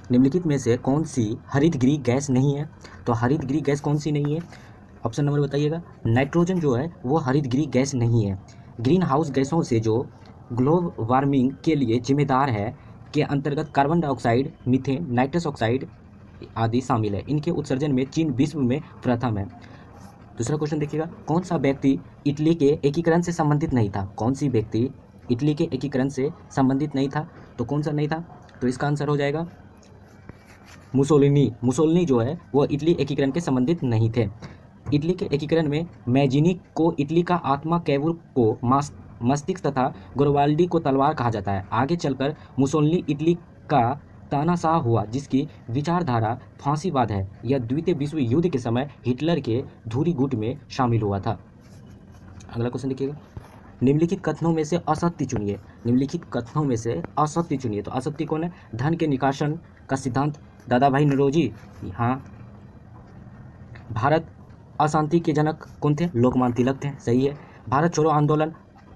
निम्नलिखित में से कौन सी हरितगृह गैस नहीं है? तो हरितगृह गैस कौन सी नहीं है? ऑप्शन नंबर बताइएगा। नाइट्रोजन जो है वो हरितगृह गैस नहीं है। ग्रीन हाउस गैसों से जो ग्लोब वार्मिंग के लिए जिम्मेदार है के अंतर्गत carbon dioxide, methane, nitrous oxide आदि शामिल है। इनके उत्सर्जन में चीन विश्व में प्रथम है। दूसरा क्वेश्चन देखिएगा, कौन सा व्यक्ति इटली के एकीकरण से संबंधित नहीं था? कौन सी व्यक्ति इटली के एकीकरण से संबंधित नहीं था? तो कौन सा नहीं था? तो इसका आंसर हो जाएगा मुसोलिनी। मुसोलिनी जो है वो इटली एकीकरण के संबंधित नहीं थे। इटली के एकीकरण में मैजिनी को इटली का आत्मा, कैवुर को मस्तिष्क तथा गोरवाल्डी को तलवार कहा जाता है। आगे चलकर मुसोलिनी इटली का तानाशाह हुआ, जिसकी विचारधारा फांसीवाद है। यह द्वितीय विश्व युद्ध के समय हिटलर के धूरी गुट में शामिल हुआ था। अगला क्वेश्चन देखिएगा, निम्नलिखित कथनों में से असत्य चुनिए। निम्नलिखित कथनों में से असत्य चुनिए। तो असत्य कौन है? धन के निष्कासन का सिद्धांत दादा भाई नौरोजी। हाँ। भारत अशांति के जनक कौन थे? लोकमान्य तिलक थे। सही है। भारत छोड़ो आंदोलन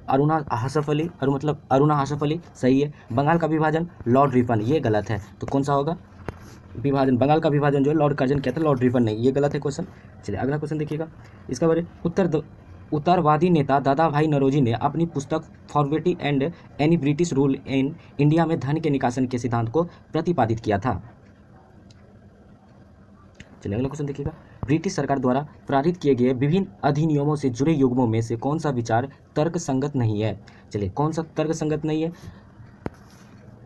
अरुणा हसफ अली। सही है। बंगाल का विभाजन लॉर्ड रिपन, ये गलत है। तो कौन सा होगा? विभाजन, बंगाल का विभाजन जो है लॉर्ड कर्जन किया था, लॉर्ड रिपन नहीं, ये गलत है क्वेश्चन। चलिए अगला क्वेश्चन देखिएगा, इसका बारे उत्तरवादी नेता दादा भाई नौरोजी ने अपनी पुस्तक poverty and un British rule in India में धन के निकासन के सिद्धांत को प्रतिपादित किया था। चलिए अगला क्वेश्चन देखिएगा, ब्रिटिश सरकार द्वारा पारित किए गए विभिन्न अधिनियमों से जुड़े युग्मों में से कौन सा विचार तर्क संगत नहीं है? चलिए कौन सा तर्क संगत नहीं है?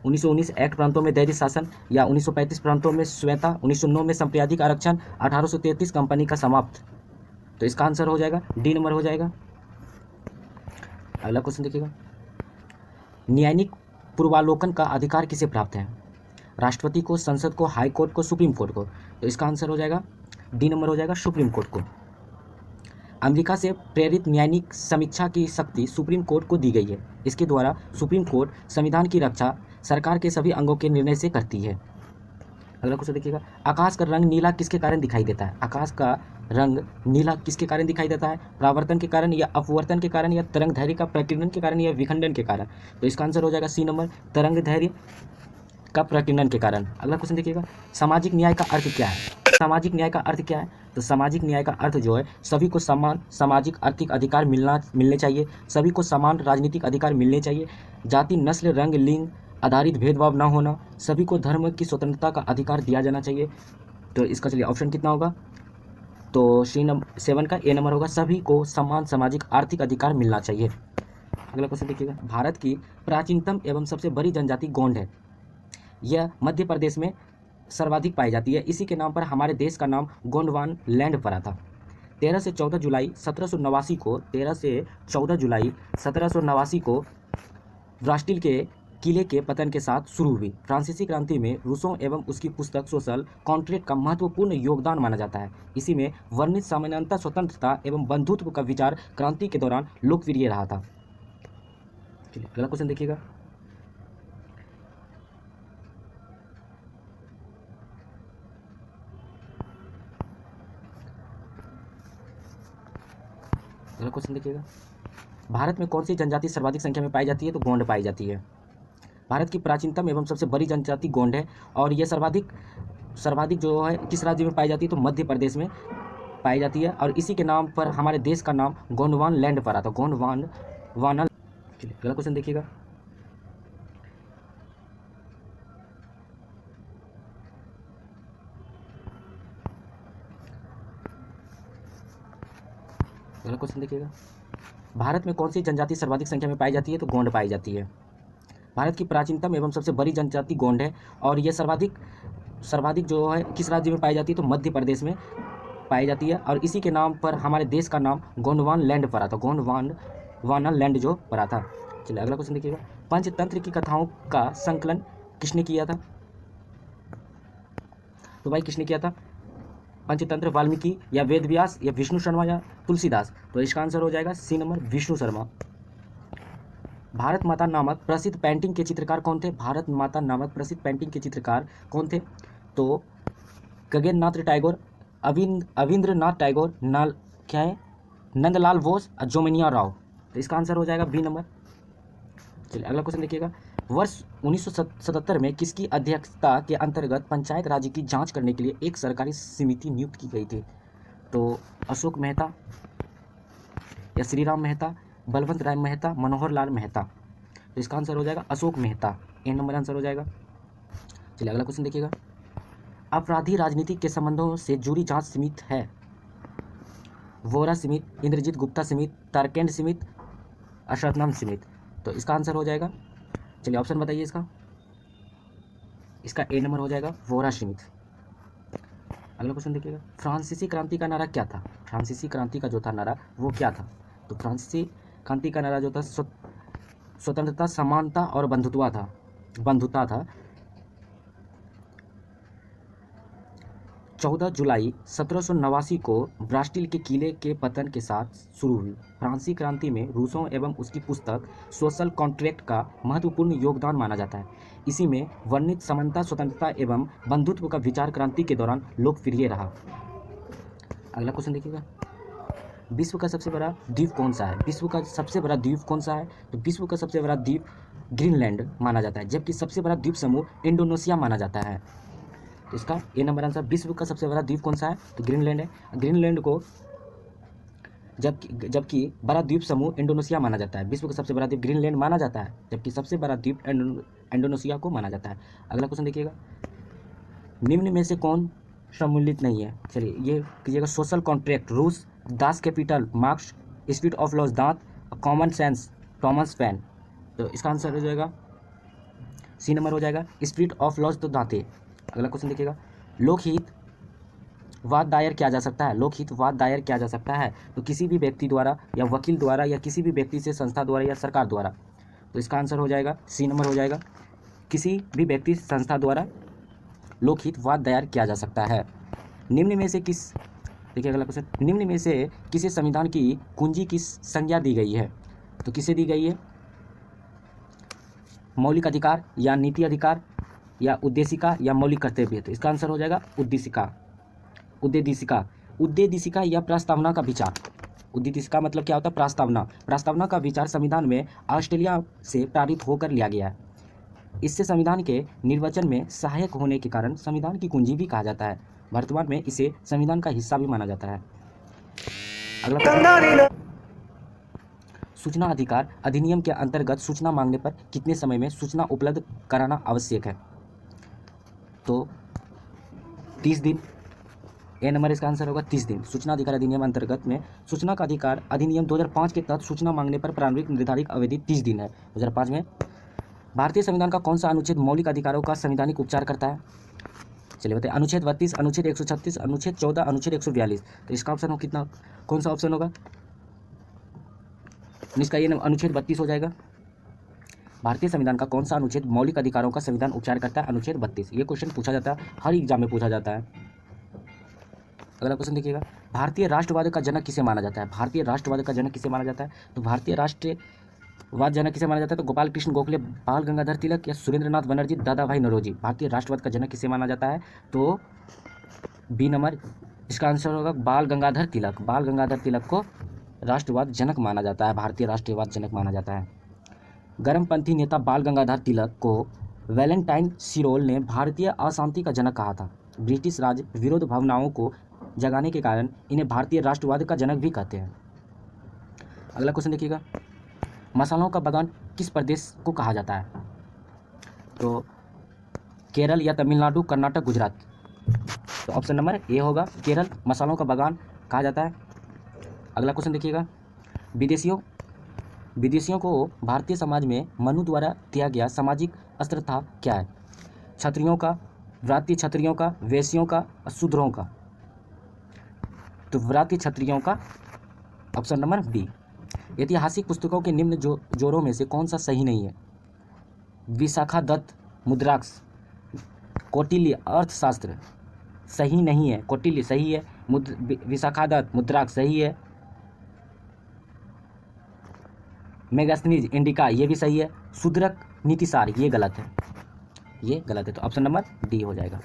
1919 एक्ट प्रांतों में दैनिक शासन, या 1935 प्रांतों में स्वेता, 1909 में सांप्रदायिक आरक्षण, 1833 कंपनी का समाप्त। तो इसका आंसर हो जाएगा डी नंबर हो जाएगा। अगला क्वेश्चन देखिएगा, न्यायिक पूर्वालोकन का अधिकार किसे प्राप्त है? राष्ट्रपति को, संसद को, हाई कोर्ट को, सुप्रीम कोर्ट को? तो इसका आंसर हो जाएगा डी नंबर हो जाएगा, सुप्रीम कोर्ट को। अमेरिका से प्रेरित न्यायिक समीक्षा की शक्ति सुप्रीम कोर्ट को दी गई है। इसके द्वारा सुप्रीम कोर्ट संविधान की रक्षा सरकार के सभी अंगों के निर्णय से करती है। अगला क्वेश्चन देखिएगा, आकाश का रंग नीला किसके कारण दिखाई देता है? आकाश का रंग नीला किसके कारण दिखाई देता है? परावर्तन के कारण, या अपवर्तन के कारण, या तरंग धैर्य का प्रकीर्णन के कारण, या विखंडन के कारण? तो इसका आंसर हो जाएगा सी नंबर, तरंग धैर्य का प्रकीर्णन के कारण। अगला क्वेश्चन देखिएगा, सामाजिक न्याय का अर्थ क्या है? सामाजिक न्याय का अर्थ क्या है? तो सामाजिक न्याय का अर्थ जो है, सभी को समान सामाजिक आर्थिक अधिकार मिलने चाहिए, सभी को समान राजनीतिक अधिकार मिलने चाहिए, जाति, नस्ल, रंग, लिंग आधारित भेदभाव न होना, सभी को धर्म की स्वतंत्रता का अधिकार दिया जाना चाहिए। तो इसका चलिए ऑप्शन कितना होगा? तो सी नंबर 7 का ए नंबर होगा, सभी को समान सामाजिक आर्थिक अधिकार मिलना चाहिए। अगला क्वेश्चन देखिएगा, भारत की प्राचीनतम एवं सबसे बड़ी जनजाति गोंड है। यह मध्य प्रदेश में सर्वाधिक पाई जाती है। इसी के नाम पर हमारे देश का नाम गोंडवान लैंड पड़ा था। 13 से 14 जुलाई 1789 को ब्रास्टिल के किले के पतन के साथ शुरू हुई। फ्रांसीसी क्रांति में रूसों एवं उसकी पुस्तक सोशल कॉन्ट्रैक्ट का महत्वपूर्ण योगदान माना जाता है। इसी में वर्णित समानता, स्वतंत्रता एवं बंधुत्व का विचार क्रांति के दौरान लोकप्रिय रहा था। अगला क्वेश्चन देखिएगा, भारत में कौन सी जनजाति सर्वाधिक संख्या में पाई जाती है? तो गोंड पाई जाती है। भारत की प्राचीनतम एवं सबसे बड़ी जनजाति गोंड है, और यह सर्वाधिक जो है किस राज्य में पाई जाती है? तो मध्य प्रदेश में पाई जाती है, और इसी के नाम पर हमारे देश का नाम गोंडवान लैंड पड़ा था, गोंडवाना। अगला क्वेश्चन देखिएगा, भारत में कौन सी जनजाति सर्वाधिक संख्या में पाई जाती है? तो गोंड पाई जाती है। भारत की प्राचीनतम एवं सबसे बड़ी जनजाति गोंड है, और यह सर्वाधिक जो है किस राज्य में पाई जाती है? तो मध्य प्रदेश में पाई जाती है, और इसी के नाम पर हमारे देश का नाम गोंडवान लैंड पड़ा था, गोंडवाना लैंड जो पड़ा था। चलिए अगला क्वेश्चन देखिएगा, पंचतंत्र की कथाओं का संकलन किसने किया था? तो भाई किसने किया था पंचतंत्र? वाल्मीकि, या वेदव्यास, या विष्णु शर्मा, या तुलसीदास? तो इसका आंसर हो जाएगा सी नंबर, विष्णु शर्मा। भारत माता नामक प्रसिद्ध पेंटिंग के चित्रकार कौन थे? भारत माता नामक प्रसिद्ध पेंटिंग के चित्रकार कौन थे? तो गगननाथ टैगोर, अविंद्रनाथ टैगोर, क्या है, नंदलाल बोस, जोमनिया राव। तो इसका आंसर हो जाएगा बी नंबर। चलिए अगला क्वेश्चन देखिएगा, वर्ष 1977 में किसकी अध्यक्षता के अंतर्गत पंचायत राज की जांच करने के लिए एक सरकारी समिति नियुक्त की गई थी? तो अशोक मेहता या श्रीराम मेहता, बलवंत राय मेहता, मनोहर लाल मेहता। तो इसका आंसर हो जाएगा अशोक मेहता, ए नंबर आंसर हो जाएगा। चलिए अगला क्वेश्चन देखिएगा। अपराधी राजनीति के संबंधों से जुड़ी जांच समिति है? वोरा समिति, इंद्रजीत गुप्ता समिति, तारकेंद्र समिति, अशरफनाम समिति। तो इसका आंसर हो जाएगा, चलिए ऑप्शन बताइए इसका। इसका ए नंबर हो जाएगा वोरा समिति। अगला क्वेश्चन देखिएगा। फ्रांसीसी क्रांति का नारा क्या था? फ्रांसीसी क्रांति का जो था नारा वो क्या था? तो फ्रांसीसी क्रांति का नारा जो था स्वतंत्रता, समानता और बंधुता था। 14 जुलाई 1789 को ब्रास्टिल के किले के पतन के साथ शुरू हुई फ्रांसीसी क्रांति में रूसों एवं उसकी पुस्तक सोशल कॉन्ट्रैक्ट का महत्वपूर्ण योगदान माना जाता है। इसी में वर्णित समानता, स्वतंत्रता एवं बंधुत्व का विचार क्रांति के दौरान लोकप्रिय रहा। अगला क्वेश्चन देखिएगा। विश्व का सबसे बड़ा द्वीप कौन सा है? विश्व का सबसे बड़ा द्वीप कौन सा है? तो विश्व का सबसे बड़ा द्वीप ग्रीनलैंड माना जाता है, जबकि सबसे बड़ा द्वीप समूह इंडोनेशिया माना जाता है। तो इसका ए नंबर आंसर, विश्व का सबसे बड़ा द्वीप कौन सा है? तो ग्रीनलैंड है। ग्रीनलैंड को जबकि बड़ा द्वीप समूह इंडोनेशिया माना जाता है। विश्व का सबसे बड़ा द्वीप ग्रीनलैंड माना जाता है, जबकि सबसे बड़ा द्वीप इंडोनेशिया को माना जाता है। अगला क्वेश्चन देखिएगा। निम्न में से कौन सम्मिलित नहीं है? चलिए ये कीजिएगा। सोशल कॉन्ट्रैक्ट, रूस, Das Kapital, marks, spirit of loss, दांत, कॉमन सेंस, थॉमस पेन। तो इसका आंसर हो जाएगा सी नंबर हो जाएगा, स्पिरिट ऑफ लॉस तो दांते। अगला क्वेश्चन देखिएगा। लोकहित वाद दायर किया जा सकता है? लोकहित वाद दायर किया जा सकता है तो किसी भी व्यक्ति द्वारा या वकील द्वारा या किसी भी व्यक्ति से संस्था द्वारा या सरकार द्वारा। तो इसका आंसर हो जाएगा सी नंबर हो जाएगा, किसी भी व्यक्ति संस्था द्वारा लोकहित वाद दायर किया जा सकता है। निम्न में से किस, देखिए अगला क्वेश्चन, निम्न में से किसे संविधान की कुंजी की संज्ञा दी गई है? तो किसे दी गई है? मौलिक अधिकार या नीति अधिकार या उद्देशिका या मौलिक कर्तव्य। तो इसका आंसर हो जाएगा उद्देशिका, उद्देशिका या प्रस्तावना का विचार। उद्देशिका मतलब क्या होता है? प्रस्तावना का विचार संविधान में ऑस्ट्रेलिया से पारित होकर लिया गया है। इससे संविधान के निर्वचन में सहायक होने के कारण संविधान की कुंजी भी कहा जाता है। वर्तमान में इसे संविधान का हिस्सा भी माना जाता है। अगला, सूचना अधिकार अधिनियम के अंतर्गत सूचना मांगने पर कितने समय में सूचना उपलब्ध कराना आवश्यक है? तो 30 दिन, ए नंबर इसका आंसर होगा 30 दिन। सूचना अधिकार अधिनियम अंतर्गत में सूचना का अधिकार अधिनियम 2005 के तहत सूचना मांगने पर प्रारंभिक निर्धारित अवधि 30 दिन है। 2005 में भारतीय संविधान का कौन सा अनुच्छेद मौलिक अधिकारों का संवैधानिक उपचार करता है? चलिए बताइए। अनुच्छेद 32, अनुच्छेद 136, अनुच्छेद 14, अनुच्छेद 142। तो इसका ऑप्शन हो कितना, कौन सा ऑप्शन होगा? इसका ये अनुच्छेद 32 हो जाएगा। भारतीय संविधान का कौन सा अनुच्छेद मौलिक अधिकारों का संविधान उपचार करता है? अनुच्छेद 32। ये क्वेश्चन पूछा जाता है, हर एग्जाम में पूछा जाता है। अगला क्वेश्चन देखिएगा। भारतीय राष्ट्रवाद का जनक किसे माना जाता है? भारतीय राष्ट्रवाद का जनक किसे माना जाता है? तो भारतीय राष्ट्रवाद जनक किसे माना जाता है? तो गोपाल कृष्ण गोखले, बाल गंगाधर तिलक या सुरेंद्रनाथ बनर्जी, दादा भाई नौरोजी। भारतीय राष्ट्रवाद का जनक किसे माना जाता है? तो बी नंबर इसका आंसर होगा बाल गंगाधर तिलक। बाल गंगाधर तिलक को राष्ट्रवाद जनक माना जाता है, भारतीय राष्ट्रवाद जनक माना जाता है। गर्मपंथी नेता बाल गंगाधर तिलक को वैलेंटाइन सिरोल ने भारतीय अशांति का जनक कहा था। ब्रिटिश राज विरोध भावनाओं को जगाने के कारण इन्हें भारतीय राष्ट्रवाद का जनक भी कहते हैं। अगला क्वेश्चन देखिएगा। मसालों का बागान किस प्रदेश को कहा जाता है? तो केरल या तमिलनाडु, कर्नाटक, गुजरात। तो ऑप्शन नंबर ए होगा केरल, मसालों का बागान कहा जाता है। अगला क्वेश्चन देखिएगा। विदेशियों को भारतीय समाज में मनु द्वारा दिया गया सामाजिक स्तर था क्या है? क्षत्रियों का, व्रात्य क्षत्रियों का, वैश्यों का, शूद्रों का। तो व्रात्य क्षत्रियों का, ऑप्शन नंबर बी। ऐतिहासिक पुस्तकों के निम्न जोड़ों में से कौन सा सही नहीं है? विशाखादत्त मुद्राक्ष, कौटिल्य अर्थशास्त्र सही नहीं है, कौटिल्य सही है, विशाखादत्त मुद्राक्ष सही है, मेगास्थनीज इंडिका ये भी सही है, शूद्रक नीतिसार ये गलत है, ये गलत है। तो ऑप्शन नंबर डी हो जाएगा।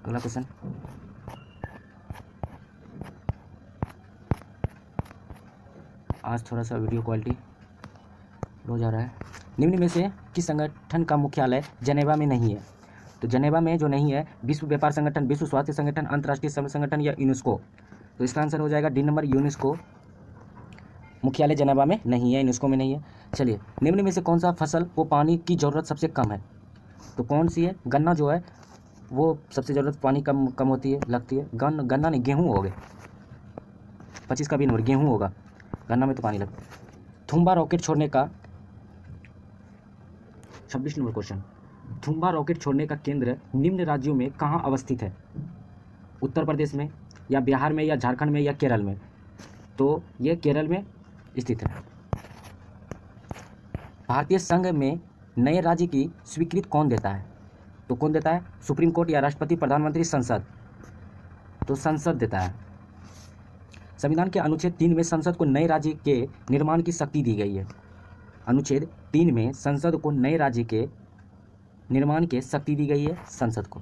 अगला क्वेश्चन। आज थोड़ा सा वीडियो क्वालिटी हो जा रहा है। निम्न में से किस संगठन का मुख्यालय जनेवा में नहीं है? तो जनेवा में जो नहीं है, विश्व व्यापार संगठन, विश्व स्वास्थ्य संगठन, अंतर्राष्ट्रीय श्रम संगठन या यूनेस्को। तो इसका आंसर हो जाएगा डी नंबर, यूनेस्को। मुख्यालय जनेवा में नहीं है, यूनेस्को में नहीं है। चलिए, निम्न में से कौन सा फसल को पानी की ज़रूरत सबसे कम है? तो कौन सी है? गन्ना जो है वो सबसे ज़रूरत पानी कम कम होती है, लगती है। गन्ना नहीं, गेहूँ हो गए। 25 का भी नंबर गेहूँ होगा, गन्ना में तो पानी लगता है। थुम्बा रॉकेट छोड़ने का 26 नंबर क्वेश्चन, थुम्बा रॉकेट छोड़ने का केंद्र निम्न राज्यों में कहाँ अवस्थित है? उत्तर प्रदेश में या बिहार में या झारखंड में या केरल में? तो ये केरल में स्थित है। भारतीय संघ में नए राज्य की स्वीकृति कौन देता है? तो कौन देता है? सुप्रीम कोर्ट या राष्ट्रपति, प्रधानमंत्री, संसद? तो संसद देता है। संविधान के अनुच्छेद 3 में संसद को नए राज्य के निर्माण की शक्ति दी गई है। अनुच्छेद 3 में संसद को नए राज्य के निर्माण की शक्ति दी गई है, संसद को।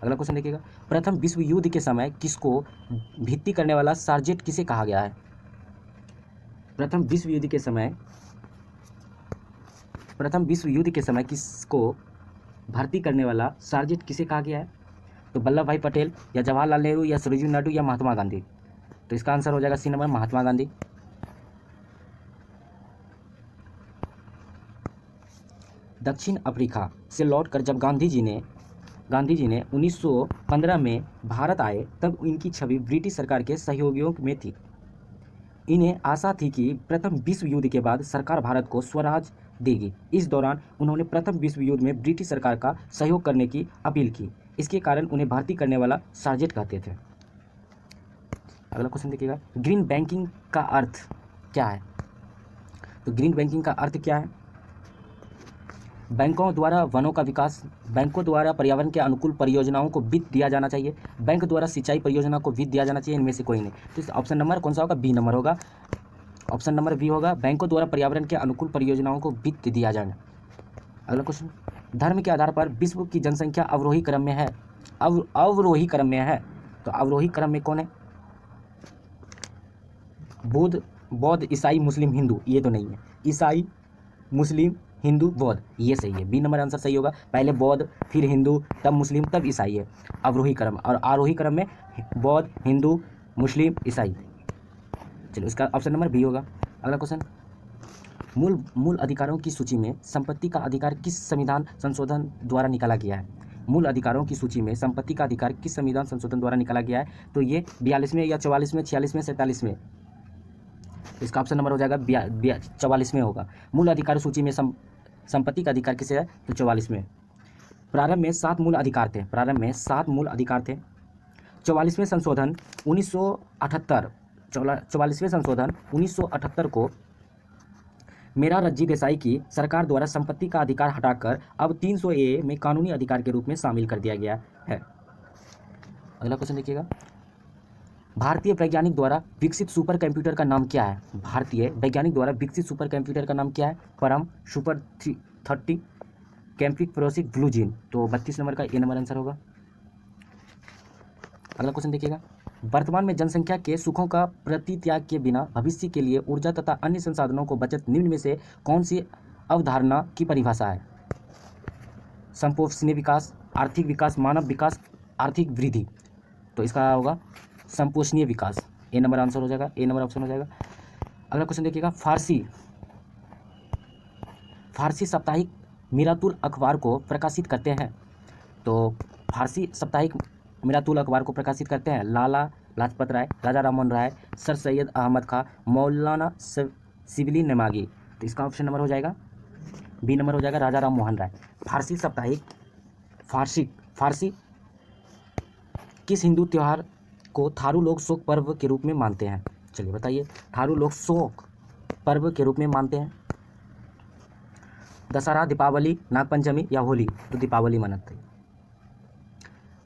अगला क्वेश्चन देखिएगा, प्रथम विश्व युद्ध के समय किसको भित्ति करने वाला सार्जेंट किसे कहा गया है? प्रथम विश्व युद्ध के समय किसको भर्ती करने वाला सार्जेंट किसे कहा गया है? तो वल्लभ भाई पटेल या जवाहरलाल नेहरू या सरोजिनी नायडू या महात्मा गांधी? तो इसका आंसर हो जाएगा सी नंबर, महात्मा गांधी। दक्षिण अफ्रीका से लौटकर जब गांधी जी ने 1915 में भारत आए, तब इनकी छवि ब्रिटिश सरकार के सहयोगियों में थी। इन्हें आशा थी कि प्रथम विश्व युद्ध के बाद सरकार भारत को स्वराज देगी। इस दौरान उन्होंने प्रथम विश्व युद्ध में ब्रिटिश सरकार का सहयोग करने की अपील की। इसके कारण उन्हें भर्ती करने वाला सार्जेंट कहते थे। अगला क्वेश्चन देखिएगा, ग्रीन बैंकिंग का अर्थ क्या है? तो ग्रीन बैंकिंग का अर्थ क्या है? बैंकों द्वारा वनों का विकास, बैंकों द्वारा पर्यावरण के अनुकूल परियोजनाओं को वित्त दिया जाना चाहिए, बैंक द्वारा सिंचाई परियोजना को वित्त दिया जाना चाहिए, इनमें से कोई नहीं। तो इस ऑप्शन नंबर कौन सा होगा? बी नंबर होगा, ऑप्शन नंबर बी होगा, बैंकों द्वारा पर्यावरण के अनुकूल परियोजनाओं को वित्त दिया जाना। अगला क्वेश्चन, धर्म के आधार पर विश्व की जनसंख्या अवरोही क्रम में है, अवरोही क्रम में है। तो अवरोही क्रम में कौन है? बौद्ध, ईसाई, मुस्लिम, हिंदू? ये तो नहीं है, ईसाई, मुस्लिम, हिंदू, बौद्ध, ये सही है। बी नंबर आंसर सही होगा। पहले बौद्ध, फिर हिंदू, तब मुस्लिम, तब ईसाई है अवरोही क्रम। और आरोही क्रम में बौद्ध, हिंदू, मुस्लिम, ईसाई। चलो, इसका ऑप्शन नंबर बी होगा। अगला क्वेश्चन, मूल अधिकारों की सूची में संपत्ति का अधिकार किस संविधान संशोधन द्वारा निकाला गया है? मूल अधिकारों की सूची में संपत्ति का अधिकार किस संविधान संशोधन द्वारा निकाला गया है? तो ये 42वें या 44वें, 46वें, 47वें? इसका ऑप्शन नंबर हो जाएगा 44वें होगा। मूल अधिकार सूची में संपत्ति का अधिकार किसे है? तो 44वें। प्रारंभ में 7 मूल अधिकार थे, 44वें संशोधन 1978, 44वें संशोधन 1978 को मोरारजी देसाई की सरकार द्वारा संपत्ति का अधिकार हटाकर अब 300A में कानूनी अधिकार के रूप में शामिल कर दिया गया है। अगला क्वेश्चन देखिएगा, भारतीय वैज्ञानिक द्वारा विकसित सुपर कंप्यूटर का नाम क्या है? भारतीय वैज्ञानिक द्वारा विकसित सुपर कंप्यूटर का नाम क्या है? परम, super 30, cambric, prussic, blue gene? तो 32 नंबर का ए नंबर आंसर होगा। अगला क्वेश्चन देखिएगा, वर्तमान में जनसंख्या के सुखों का प्रतित्याग के बिना भविष्य के लिए ऊर्जा तथा अन्य संसाधनों को बचत निम्न में से कौन सी अवधारणा की परिभाषा है? संपोषणीय विकास, आर्थिक विकास, मानव विकास, आर्थिक वृद्धि? तो इसका होगा संपोषणीय विकास, ए नंबर आंसर हो जाएगा, ए नंबर ऑप्शन हो जाएगा। अगला क्वेश्चन देखिएगा, फारसी साप्ताहिक मिरातुल अखबार को प्रकाशित करते हैं। तो फारसी साप्ताहिक मिरातुल अखबार को प्रकाशित करते हैं लाला लाजपत राय, राजा राममोहन राय, सर सैयद अहमद खां, मौलाना शिबली नमागी? तो इसका ऑप्शन नंबर हो जाएगा बी नंबर हो जाएगा, राजा राममोहन राय। फारसी साप्ताहिक, फारसी किस हिंदू त्यौहार को थारू लोग शोक पर्व के रूप में मानते हैं? चलिए बताइए, थारू लोग शोक पर्व के रूप में मानते हैं दशहरा, दीपावली, नागपंचमी या होली? तो दीपावली मनाते हैं।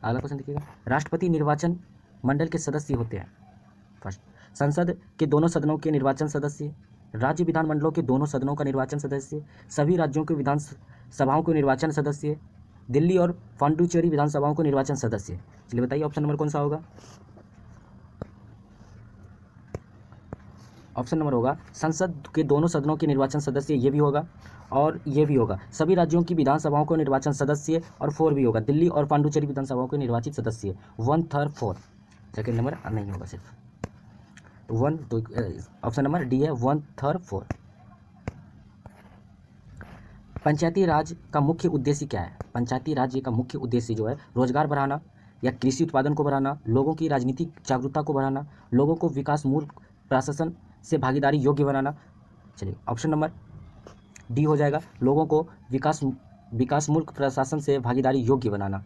अगला क्वेश्चन देखिएगा, राष्ट्रपति निर्वाचन मंडल के सदस्य होते हैं। फर्स्ट, संसद के दोनों सदनों के निर्वाचन सदस्य, राज्य विधानमंडलों के दोनों सदनों का निर्वाचन सदस्य, सभी राज्यों के विधान सभाओं को निर्वाचन सदस्य, दिल्ली और पांडुचेरी विधानसभाओं को निर्वाचन सदस्य? चलिए बताइए ऑप्शन नंबर कौन सा होगा? ऑप्शन नंबर होगा संसद के दोनों सदनों के निर्वाचन सदस्य, ये भी होगा और ये भी होगा। सभी राज्यों की विधानसभाओं को निर्वाचन सदस्य, और 4 भी होगा, दिल्ली और पांडुचेरी विधानसभाओं के निर्वाचित सदस्य 1/3 4। सेकेंड नंबर नहीं होगा सिर्फ 1, तो ऑप्शन नंबर डी है 1/3 4। पंचायती राज का मुख्य उद्देश्य क्या है? पंचायती राज्य का मुख्य उद्देश्य जो है रोजगार बढ़ाना या कृषि उत्पादन को बढ़ाना, लोगों की राजनीतिक जागरूकता को बढ़ाना, लोगों को विकास मूल प्रशासन से भागीदारी योग्य बनाना। चलिए ऑप्शन नंबर डी हो जाएगा, लोगों को विकास मूल प्रशासन से भागीदारी योग्य बनाना।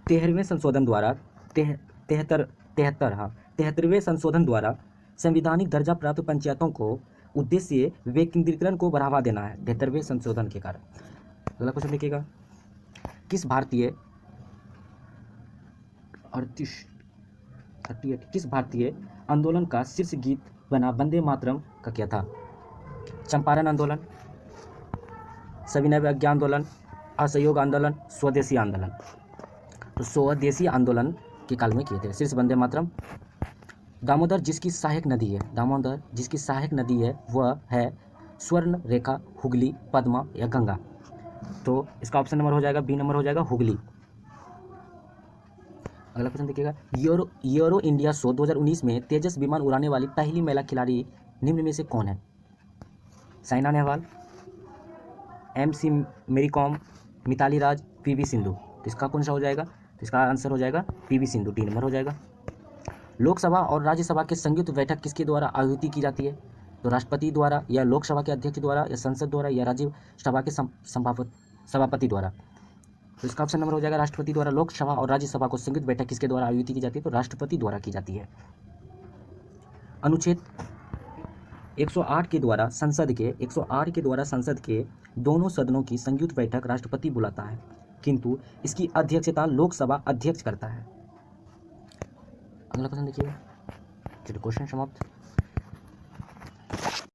13वें संशोधन द्वारा 73वें संशोधन द्वारा संवैधानिक दर्जा प्राप्त पंचायतों को उद्देश्य विकेंद्रीकरण को बढ़ावा देना है 73वें संशोधन के कारण। अगला क्वेश्चन देखिएगा, किस भारतीय आंदोलन का शीर्ष गीत बना वंदे मातरम का क्या था? चंपारण आंदोलन, सविनय अवज्ञा आंदोलन, असहयोग आंदोलन, स्वदेशी आंदोलन। तो स्वदेशी आंदोलन के काल में किए थे। शीर्ष वंदे मातरम। दामोदर जिसकी सहायक नदी है वह है स्वर्ण रेखा, हुगली, पद्मा या गंगा। तो इसका ऑप्शन नंबर हो जाएगा बी नंबर हो जाएगा हुगली। अगला क्वेश्चन देखिएगा, यूरो इंडिया शो 2019 में तेजस विमान उड़ाने वाली पहली महिला खिलाड़ी निम्न में से कौन है? साइना नेहवाल, MC मेरी कॉम, मिताली राज, PV सिंधु। तो इसका कौन सा हो जाएगा? तो इसका आंसर हो जाएगा PV सिंधु, डी नंबर हो जाएगा। लोकसभा और राज्यसभा के संयुक्त बैठक किसके द्वारा आयोजित की जाती है? तो राष्ट्रपति द्वारा, या लोकसभा के अध्यक्ष द्वारा, या संसद द्वारा, या राज्यसभा के सभापति द्वारा। तो इसका ऑप्शन नंबर हो जाएगा राष्ट्रपति द्वारा। लोकसभा और राज्यसभा को संयुक्त बैठक किसके द्वारा आयोजित की जाती है? तो राष्ट्रपति द्वारा की जाती है। अनुच्छेद 108 के द्वारा संसद के दोनों सदनों की संयुक्त बैठक राष्ट्रपति बुलाता है, किंतु इसकी अध्यक्षता लोकसभा अध्यक्ष करता है। अगला क्वेश्चन देखिएगा। चलिए क्वेश्चन समाप्त।